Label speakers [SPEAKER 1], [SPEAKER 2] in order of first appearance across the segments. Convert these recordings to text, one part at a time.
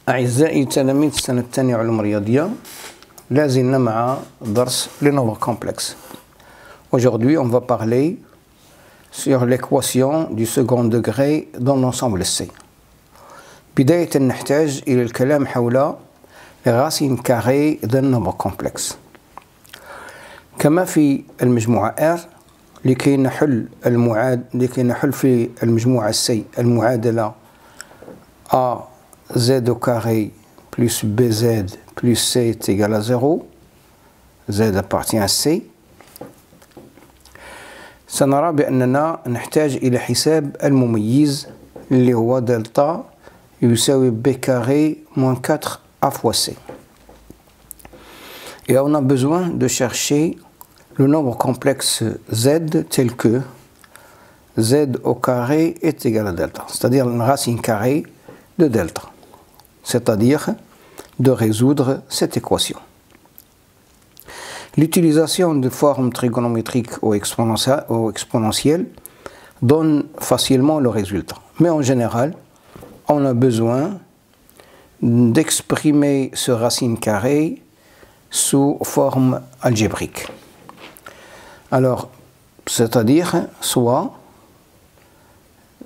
[SPEAKER 1] أعزائي تلاميذ السنة الثانية علوم رياضية، لازلنا مع درس les nombres complexes. Aujourd'hui, on va parler sur l'équation du second degré dans l'ensemble C. بداية نحتاج إلى الكلام حول racine carrée d'un nombre complexe. كما في المجموعة R، لكي نحل في المجموعة C المعادلة A Z au carré plus BZ plus C est égal à 0, Z appartient à C. سنرى بأننا نحتاج إلى حساب المميز اللي هو دلتا يساوي B carré moins 4 A fois C. Et on a besoin de chercher le nombre complexe Z tel que Z au carré est égal à delta, c'est-à-dire une racine carrée de delta, c'est-à-dire de résoudre cette équation. L'utilisation de formes trigonométriques ou exponentielles donne facilement le résultat. Mais en général, on a besoin d'exprimer ce racine carrée sous forme algébrique. Alors, c'est-à-dire soit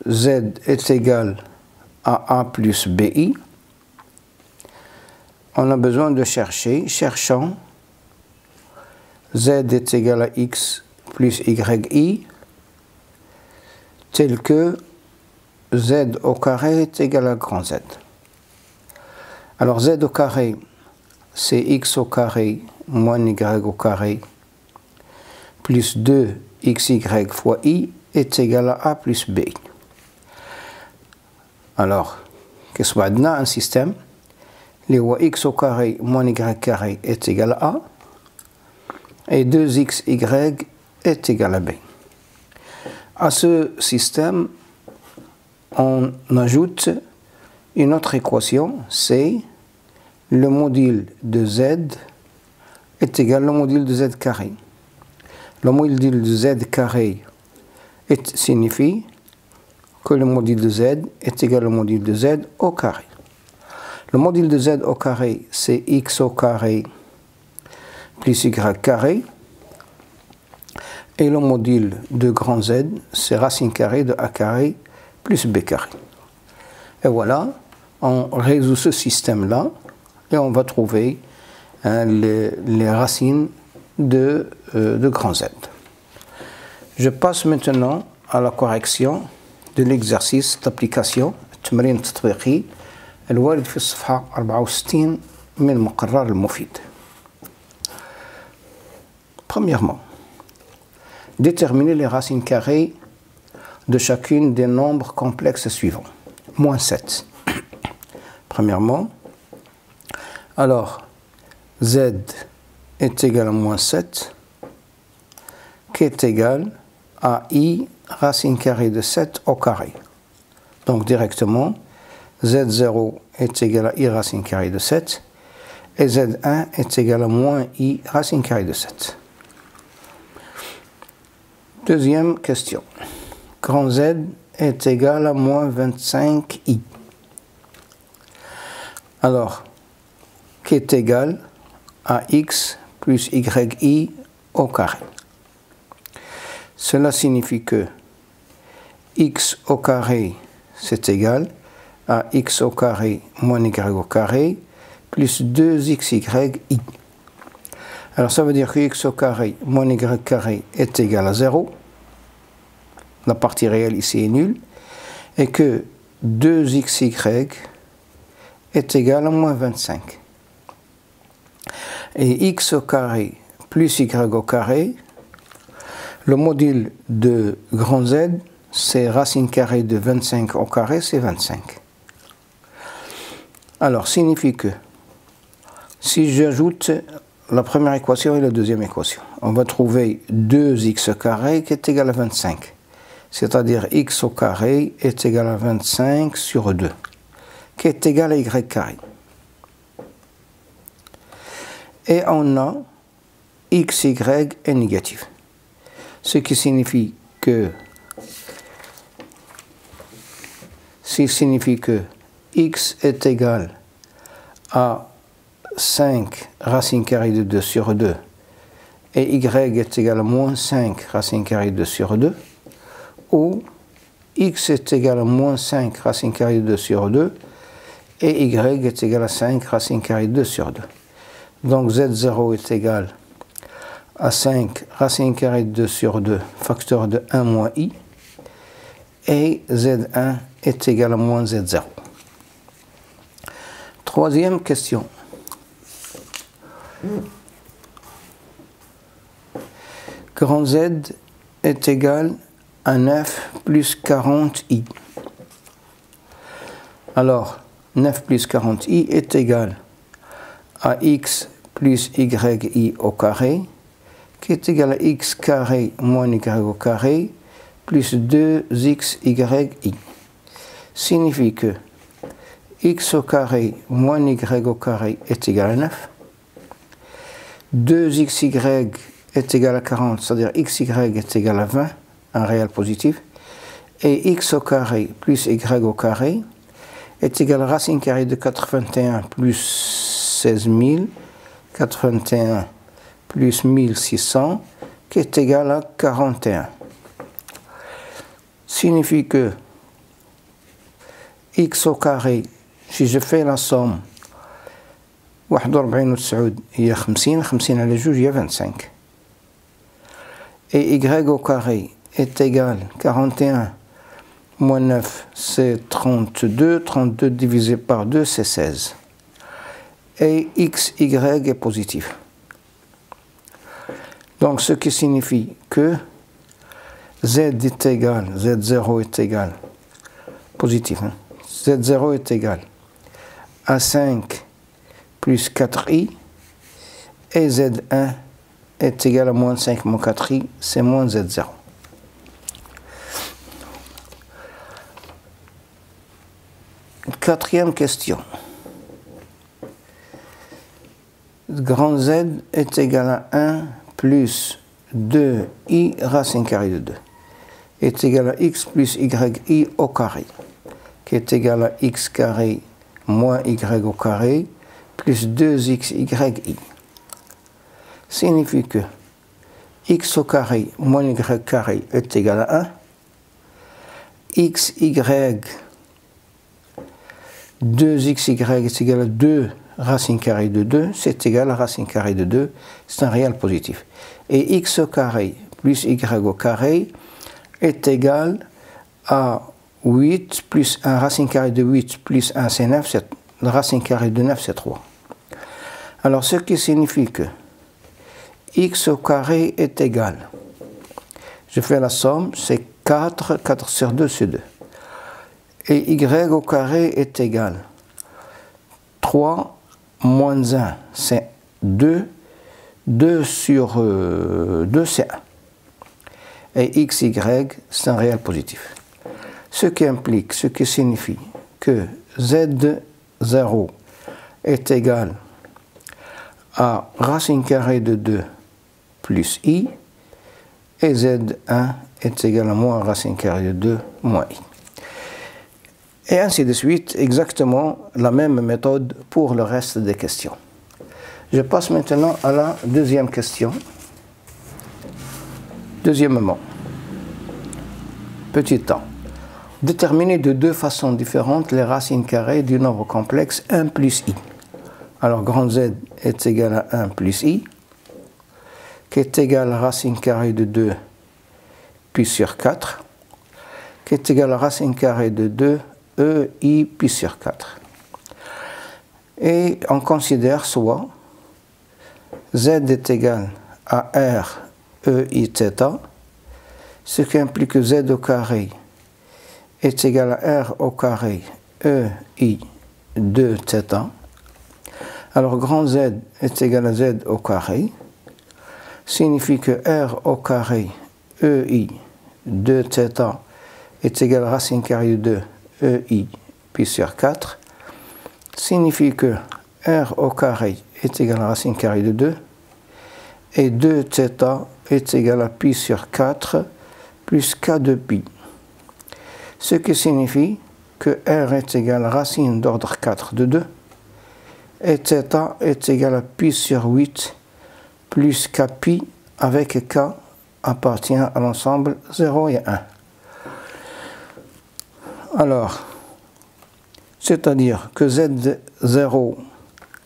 [SPEAKER 1] Z est égal à A plus BI, on a besoin de cherchant Z est égal à X plus YI, tel que Z au carré est égal à grand Z. Alors Z au carré, c'est X au carré moins Y au carré plus 2XY fois I est égal à A plus BI. Alors, qu'est-ce qu'on a un système les X au carré moins Y carré est égal à A et 2XY est égal à B. À ce système, on ajoute une autre équation, c'est le module de Z est égal au module de Z carré. Le module de Z carré signifie que le module de Z est égal au module de Z au carré. Le module de Z au carré, c'est X au carré plus Y carré. Et le module de grand Z, c'est racine carrée de A carré plus B carré. Et voilà, on résout ce système-là et on va trouver les racines de grand Z. Je passe maintenant à la correction de l'exercice d'application التمرين التطبيقي الوارد في الصفحة 64 من المقرر المفيد. Premièrement, déterminer les racines carrées de chacune des nombres complexes suivants. Moins 7. Premièrement, alors Z est égal à moins 7, qui est égal à I racine carrée de 7 au carré. Donc directement, Z0 est égal à I racine carrée de 7 et Z1 est égal à moins I racine carrée de 7. Deuxième question. Grand Z est égal à moins 25I. Alors, qui est égal à X plus YI au carré. Cela signifie que X au carré c'est égal à X au carré moins Y au carré plus 2XYI. Alors ça veut dire que X au carré moins Y carré est égal à 0. La partie réelle ici est nulle. Et que 2XY est égal à moins 25. Et X au carré plus Y au carré, le module de grand Z, c'est racine carrée de 25 au carré, c'est 25. Alors, signifie que si j'ajoute la première équation et la deuxième équation, on va trouver 2x carré qui est égal à 25. C'est-à-dire x au carré est égal à 25 sur 2, qui est égal à y carré. Et on a xy est négatif. Ce qui signifie que x est égal à 5 racine carrée de 2 sur 2 et y est égal à moins 5 racine carrée de 2 sur 2, ou x est égal à moins 5 racine carrée de 2 sur 2 et y est égal à 5 racine carrée de 2 sur 2. Donc z0 est égal à 5 racine carrée de 2 sur 2 facteur de 1 moins i, et z1 est égal à moins z0. Troisième question. Grand Z est égal à 9 plus 40i. Alors, 9 plus 40i est égal à x plus yi au carré, qui est égal à x carré moins y au carré, plus 2xyi. Signifie que x au carré moins y au carré est égal à 9. 2xy est égal à 40, c'est-à-dire xy est égal à 20, un réel positif, et x au carré plus y au carré est égal à racine carrée de 81 plus 16000, 81 plus 1600, qui est égal à 41. Signifie que x au carré, si je fais la somme, 41 و 9 هي 50 50 على 2 هي 25, et y au carré est égal 41 moins 9 c'est 32, 32 divisé par 2 c'est 16, et xy est positif. Donc ce qui signifie que z est égal, z0 est égal, positif, hein, z0 est égal à 5 plus 4i, et z1 est égal à moins 5 moins 4i, c'est moins z0. Quatrième question. Grand Z est égal à 1 plus 2i racine carrée de 2 est égal à x plus yi au carré, qui est égal à x carré moins y au carré plus 2xyi. Signifie que x au carré moins y carré est égal à 1, xy 2xy est égal à 2 racine carrée de 2, c'est égal à racine carrée de 2, c'est un réel positif. Et x au carré plus y au carré est égal à 8 plus 1 racine carrée de 8 plus 1 c'est 9, la racine carrée de 9 c'est 3. Alors ce qui signifie que x au carré est égal, je fais la somme, c'est 4, 4 sur 2 c'est 2. Et y au carré est égal 3 moins 1 c'est 2, 2 sur 2 c'est 1. Et xy c'est un réel positif. Ce qui implique, ce qui signifie que z0 est égal à racine carrée de 2 plus i, et z1 est égal à moins racine carrée de 2 moins i. Et ainsi de suite, exactement la même méthode pour le reste des questions. Je passe maintenant à la deuxième question. Deuxièmement, petit temps. Déterminer de deux façons différentes les racines carrées du nombre complexe 1 plus i. Alors, grand Z est égal à 1 plus i, qui est égal à racine carrée de 2 pi sur 4, qui est égal à racine carrée de 2 ei pi sur 4. Et on considère soit z est égal à r ei θ, ce qui implique que z au carré est égal à r au carré ei 2θ. Alors grand Z est égal à z au carré, signifie que r au carré ei 2θ est égal à racine carrée de 2 ei pi sur 4, signifie que r au carré est égal à racine carrée de 2, et 2θ est égal à pi sur 4 plus k de pi. Ce qui signifie que R est égal à racine d'ordre 4 de 2 et θ est égal à pi sur 8 plus kpi avec k appartient à l'ensemble 0 et 1. Alors, c'est-à-dire que Z0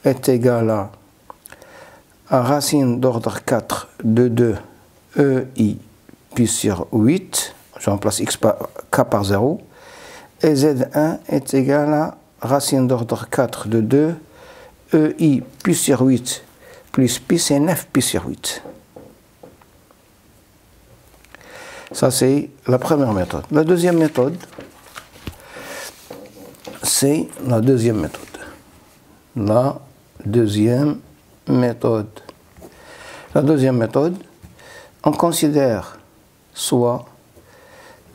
[SPEAKER 1] est égal à racine d'ordre 4 de 2 EI pi sur 8, je remplace k par 0, et Z1 est égal à racine d'ordre 4 de 2 EI pi sur 8 plus pi, c'est 9 pi sur 8. Ça, c'est la première méthode. La deuxième méthode, c'est la deuxième méthode. La deuxième méthode, on considère soit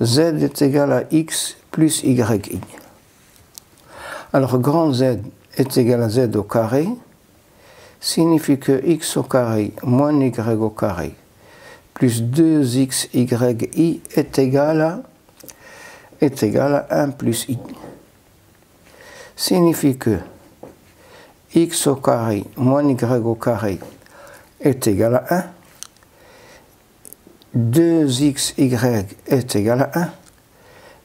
[SPEAKER 1] Z est égal à X plus YI. Alors, grand Z est égal à Z au carré, signifie que X au carré moins Y au carré plus 2XYI est égal à 1 plus I. Signifie que X au carré moins Y au carré est égal à 1, 2XY est égal à 1,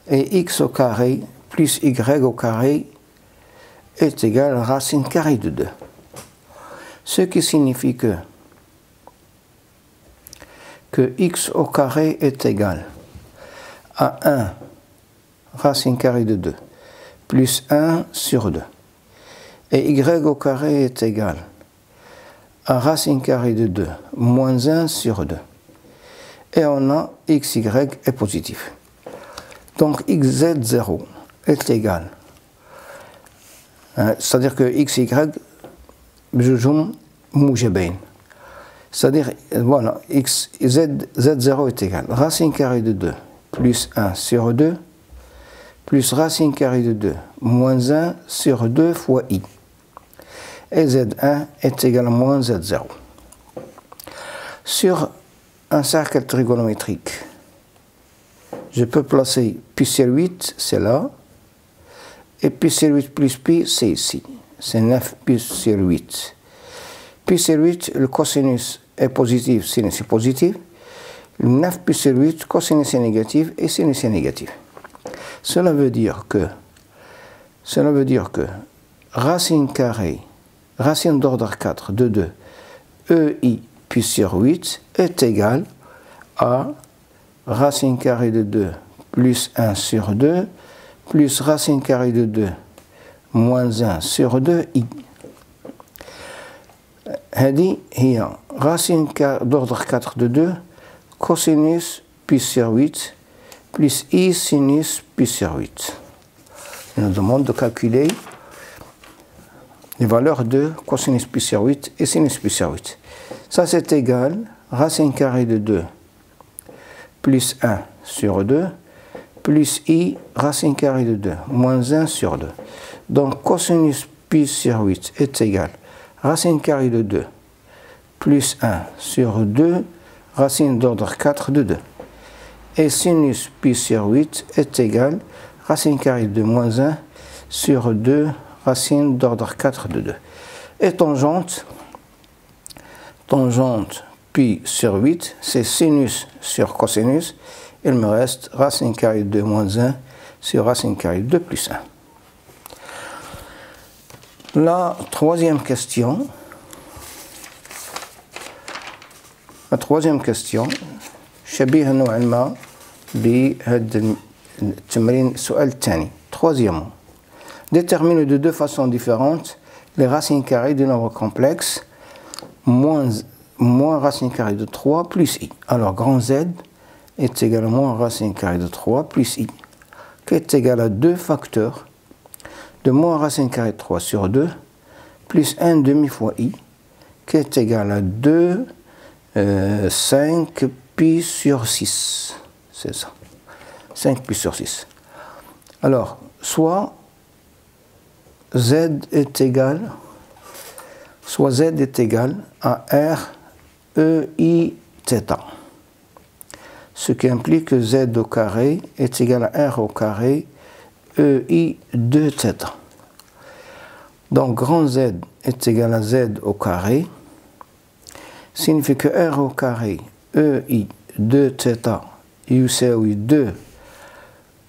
[SPEAKER 1] et X au carré plus Y au carré est égal à racine carrée de 2. Ce qui signifie que X au carré est égal à 1 racine carrée de 2 plus 1 sur 2. Et Y au carré est égal à racine carrée de 2 moins 1 sur 2. Et on a XY est positif. Donc XZ0 est égal. C'est-à-dire que XY, بجوجهم موجبين. C'est-à-dire, voilà, Z0 est égal à racine carrée de 2 plus 1 sur 2 plus racine carrée de 2 moins 1 sur 2 fois I. Et Z1 est égal à moins Z0. Sur un cercle trigonométrique, je peux placer pi sur 8, c'est là, et pi sur 8 plus pi, c'est ici. C'est 9 pi sur 8. Pi sur 8, le cosinus est positif, sinus est positif. Le 9 pi sur 8, cosinus est négatif et sinus est négatif. Cela veut dire que racine carrée, racine d'ordre 4 de 2, EI pi sur 8 est égal à racine carrée de 2 plus 1 sur 2 plus racine carrée de 2 moins 1 sur 2 I. هذه هي racine d'ordre 4 de 2 cosinus pi sur 8 plus I sinus pi sur 8. Il nous demande de calculer les valeurs de cosinus pi sur 8 et sinus pi sur 8. Ça c'est égal racine carrée de 2 plus 1 sur 2 plus I racine carrée de 2 moins 1 sur 2. Donc cosinus pi sur 8 est égal racine carrée de 2 plus 1 sur 2 racine d'ordre 4 de 2. Et sinus pi sur 8 est égal racine carrée de moins 1 sur 2 racine d'ordre 4 de 2. Et tangente pi sur 8, c'est sinus sur cosinus. Il me reste racine carrée de 2 moins 1 sur racine carrée de 2 plus 1. La troisième question, شبيهة نوعا ما بهذا التمرين السؤال الثاني. Troisièmement, détermine de deux façons différentes les racines carrées de nombres complexes moins racine carrée de 3 plus I. Alors grand Z est égal à moins racine carrée de 3 plus I, qui est égal à 2 facteurs de moins racine carrée de 3 sur 2 plus 1 demi fois I, qui est égal à 2, 5 pi sur 6. C'est ça. 5 pi sur 6. Alors, soit Z est égal à R, E, I, θ. Ce qui implique que Z au carré est égal à R au carré, EI de θ. Donc grand Z est égal à Z au carré, signifie que R au carré EI de θ UCOI 2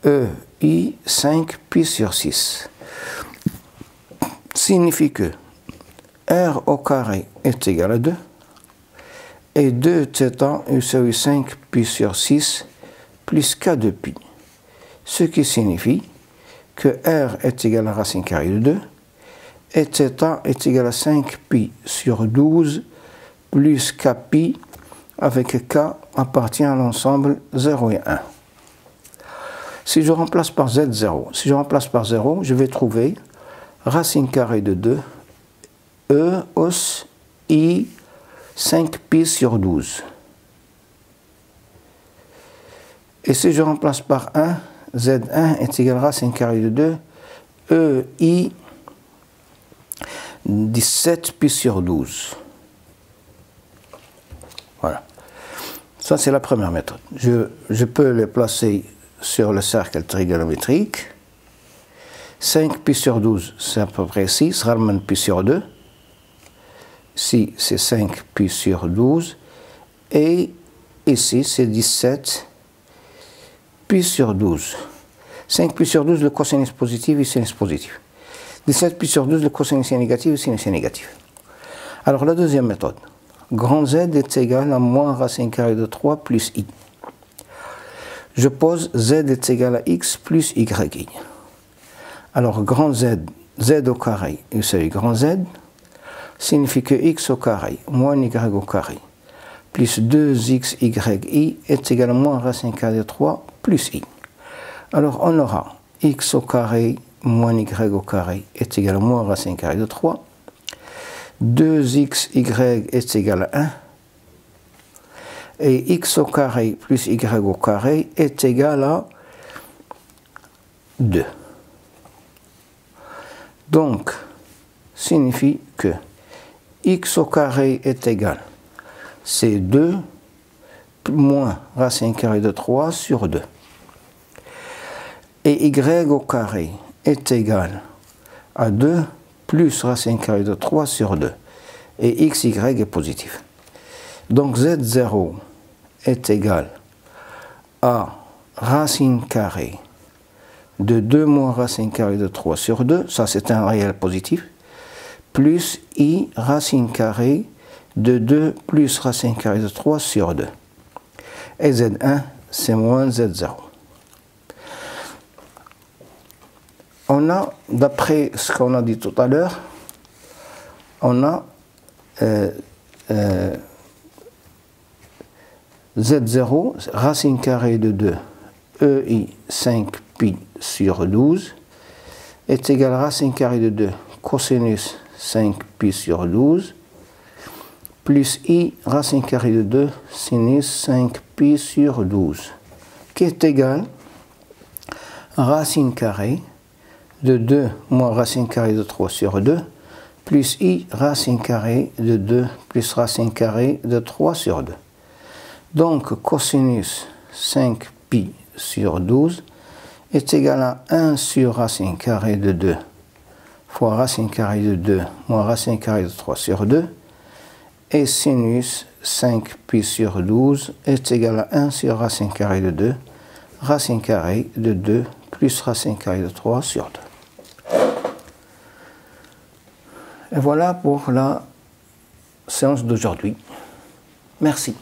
[SPEAKER 1] EI 5 pi sur 6 signifie que R au carré est égal à 2 et 2 θ UCOI 5 pi sur 6 plus K de pi, ce qui signifie que R est égal à racine carrée de 2 et θ est égal à 5 pi sur 12 plus K pi avec K appartient à l'ensemble 0 et 1. Si je remplace par Z0, si je remplace par 0, je vais trouver racine carrée de 2 E os I 5 pi sur 12. Et si je remplace par 1, Z1 est égal à racine carrée de 2 E I 17 pi sur 12. Voilà. Ça, c'est la première méthode. Je peux les placer sur le cercle trigonométrique. 5 pi sur 12, c'est à peu près 6. Ralman pi sur 2. Ici, c'est 5 pi sur 12. Et ici, c'est 17 pi sur 12. 5 pi sur 12, le cosinus positif et sinus positif. 17 pi sur 12, le cosinus est négatif et sinus est négatif. Alors, la deuxième méthode. Grand Z est égal à moins racine carrée de 3 plus I. Je pose Z est égal à X plus YI. Alors, grand Z, Z au carré, c'est grand Z, signifie que X au carré moins Y au carré plus 2XYI est égal à moins racine carrée de 3 plus I. Alors, on aura X au carré moins Y au carré est égal à moins racine carrée de 3. 2xy est égal à 1 et x au carré plus y au carré est égal à 2. Donc, signifie que x au carré est égal, c'est 2 moins racine carrée de 3 sur 2. Et y au carré est égal à 2 plus racine carrée de 3 sur 2. Et xy est positif. Donc z0 est égal à racine carrée de 2 moins racine carrée de 3 sur 2, ça c'est un réel positif, plus i racine carrée de 2 plus racine carrée de 3 sur 2. Et z1 c'est moins z0. On a, d'après ce qu'on a dit tout à l'heure, on a Z0, racine carrée de 2, EI 5 pi sur 12, est égal à racine carrée de 2, cosinus 5 pi sur 12, plus I racine carrée de 2, sinus 5 pi sur 12, qui est égal à racine carrée de 2 moins racine carrée de 3 sur 2, plus I racine carrée de 2 plus racine carrée de 3 sur 2. Donc, cosinus 5 pi sur 12 est égal à 1 sur racine carrée de 2 fois racine carrée de 2 moins racine carrée de 3 sur 2. Et sinus 5 pi sur 12 est égal à 1 sur racine carrée de 2, racine carrée de 2 plus racine carrée de 3 sur 2. Et voilà pour la séance d'aujourd'hui. Merci.